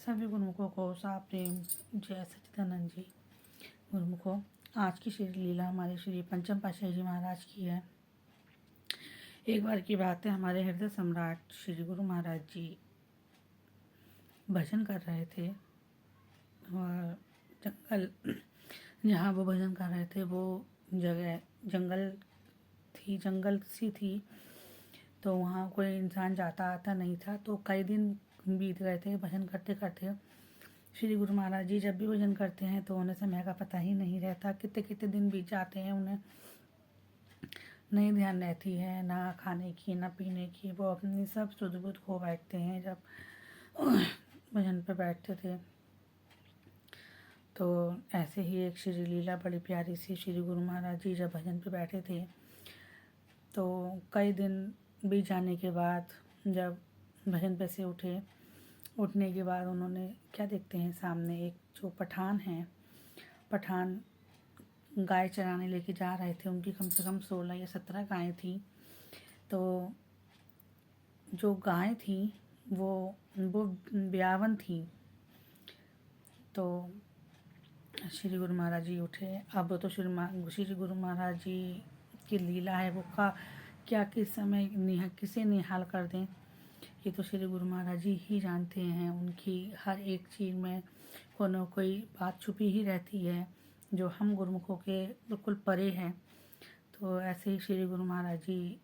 सभी गुरुमुखों को सा प्रेम जय सच्चिदानंद जी। गुरुमुखों, आज की श्री लीला हमारे श्री पंचम पातशाही जी महाराज की है। एक बार की बात है, हमारे हृदय सम्राट श्री गुरु महाराज जी भजन कर रहे थे और जहाँ वो भजन कर रहे थे वो जगह जंगल सी थी। तो वहाँ कोई इंसान जाता आता नहीं था। तो कई दिन बीत गए थे भजन करते करते। श्री गुरु महाराज जी जब भी भजन करते हैं तो उन्हें समय का पता ही नहीं रहता। कितने कितने दिन बीत जाते हैं, उन्हें नहीं ध्यान रहती है, ना खाने की ना पीने की। वो अपनी सब सुध बुध खो बैठते हैं जब भजन पर बैठते थे। तो ऐसे ही एक श्री लीला बड़ी प्यारी सी, श्री गुरु महाराज जी जब भजन पर बैठे थे तो कई दिन बीत जाने के बाद जब भजन पे से उठने के बाद उन्होंने क्या देखते हैं, सामने एक जो पठान गाय चराने लेके जा रहे थे। उनकी कम से कम 16 या 17 गायें थी। तो जो गाय थी वो ब्यावन थी। तो श्री गुरु महाराज जी उठे। अब तो श्री गुरु महाराज जी की लीला है, वो क्या किस समय किसे निहाल कर दें, ये तो श्री गुरु महाराज जी ही जानते हैं। उनकी हर एक चीज़ में कोई न कोई बात छुपी ही रहती है जो हम गुरुमुखों के बिल्कुल परे हैं। तो ऐसे ही श्री गुरु महाराज जी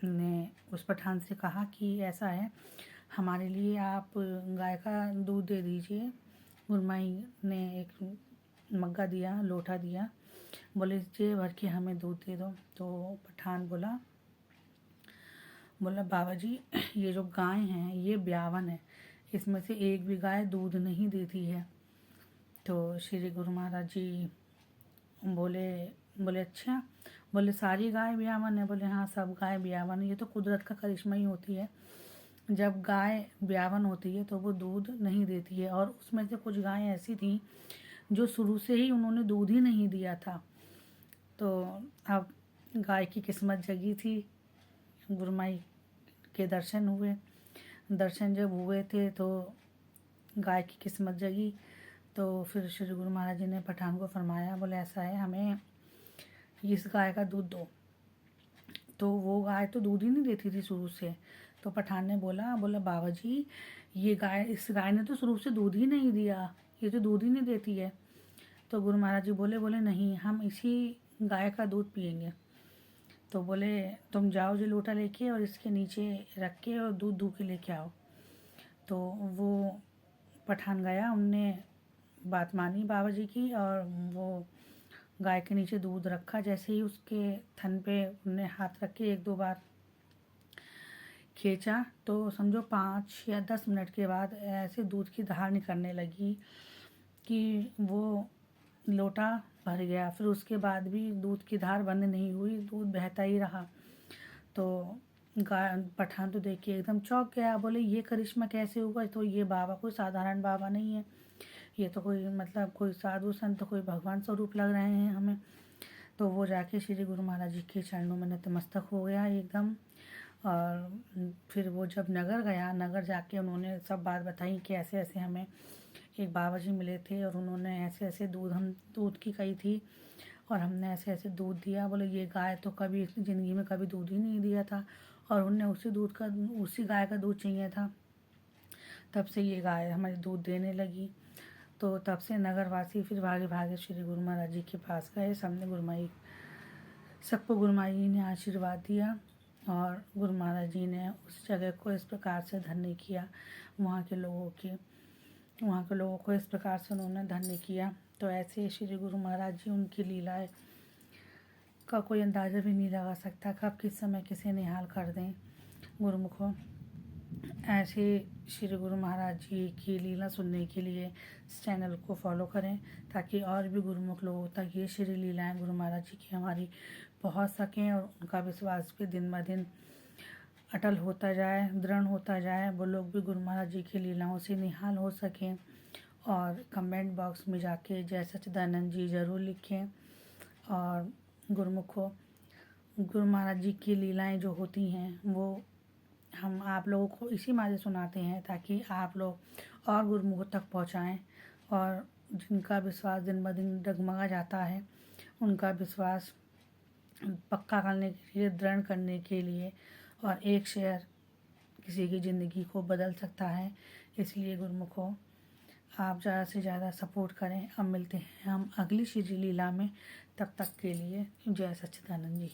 ने उस पठान से कहा कि ऐसा है, हमारे लिए आप गाय का दूध दे दीजिए। गुरमाई ने एक मग्गा दिया, लोटा दिया, बोले जे भर के हमें दूध दे दो। तो पठान बोला बाबा जी, ये जो गाय हैं ये ब्यावन है, इसमें से एक भी गाय दूध नहीं देती है। तो श्री गुरु महाराज जी बोले अच्छा, बोले सारी गाय ब्यावन है? बोले हाँ, सब गाय ब्यावन है। ये तो कुदरत का करिश्मा ही होती है। जब गाय ब्यावन होती है तो वो दूध नहीं देती है। और उसमें से कुछ गायें ऐसी थी जो शुरू से ही उन्होंने दूध ही नहीं दिया था। तो अब गाय की किस्मत जगी थी। गुरुमाई के दर्शन जब हुए थे तो गाय की किस्मत जगी। तो फिर श्री गुरु महाराज जी ने पठान को फरमाया, बोले ऐसा है, हमें इस गाय का दूध दो। तो वो गाय तो दूध ही नहीं देती थी शुरू से। तो पठान ने बोला बाबा जी, इस गाय ने तो शुरू से दूध ही नहीं दिया, ये तो दूध ही नहीं देती है। तो गुरु महाराज जी बोले नहीं, हम इसी गाय का दूध पियेंगे। तो बोले तुम जाओ जी लोटा लेके और इसके नीचे रख के और दूध दूह के लेके आओ। तो वो पठान गया, उनने बात मानी बाबा जी की और वो गाय के नीचे दूध रखा। जैसे ही उसके थन पे उनने हाथ रख के 1-2 बार खींचा तो समझो 5 या 10 मिनट के बाद ऐसे दूध की धार निकलने लगी कि वो लोटा भर गया। फिर उसके बाद भी दूध की धार बंद नहीं हुई, दूध बहता ही रहा। तो पठान तो देख के एकदम चौंक गया। बोले ये करिश्मा कैसे हुआ? तो ये बाबा कोई साधारण बाबा नहीं है, ये तो कोई साधु संत, कोई भगवान स्वरूप लग रहे हैं हमें। तो वो जाके श्री गुरु महाराज जी के चरणों में नतमस्तक हो गया एकदम। और फिर वो जब नगर जाके उन्होंने सब बात बताई कि ऐसे ऐसे हमें एक बाबा जी मिले थे और उन्होंने ऐसे ऐसे दूध की कही थी और हमने ऐसे ऐसे दूध दिया। बोले ये गाय तो कभी ज़िंदगी में कभी दूध ही नहीं दिया था और उन्हें उसी गाय का दूध चाहिए था। तब से ये गाय हमारी दूध देने लगी। तो तब से नगरवासी फिर भागे भागे श्री गुरु महाराज जी के पास गए। सबको गुरुमाई जी ने आशीर्वाद दिया और गुरु महाराज जी ने उस जगह को इस प्रकार से धन्य किया। वहाँ के लोगों को इस प्रकार से उन्होंने धन्य किया। तो ऐसे श्री गुरु महाराज जी, उनकी लीलाएं का कोई अंदाज़ा भी नहीं लगा सकता कब किस समय किसे निहाल कर दें। गुरुमुखों, ऐसे श्री गुरु महाराज जी की लीला सुनने के लिए इस चैनल को फॉलो करें ताकि और भी गुरुमुख लोगों तक ये श्री लीलाएं गुरु महाराज जी की हमारी पहुंच सकें और उनका विश्वास भी दिन ब दिन अटल होता जाए, दृढ़ होता जाए। वो लोग भी गुरु महाराज जी की लीलाओं से निहाल हो सकें। और कमेंट बॉक्स में जाके जय सच्चिदानंद जी ज़रूर लिखें। और गुरुमुखों, गुरु महाराज जी की लीलाएं जो होती हैं वो हम आप लोगों को इसी मारे सुनाते हैं ताकि आप लोग और गुरुमुखों तक पहुँचाएँ, और जिनका विश्वास दिन ब दिन डगमगा जाता है उनका विश्वास पक्का करने के लिए, दृढ़ करने के लिए, और एक शेयर किसी की ज़िंदगी को बदल सकता है। इसलिए गुरुमुखों, आप ज़्यादा से ज़्यादा सपोर्ट करें। अब मिलते हैं हम अगली श्री लीला में, तब तक के लिए जय सच्चिदानंद जी।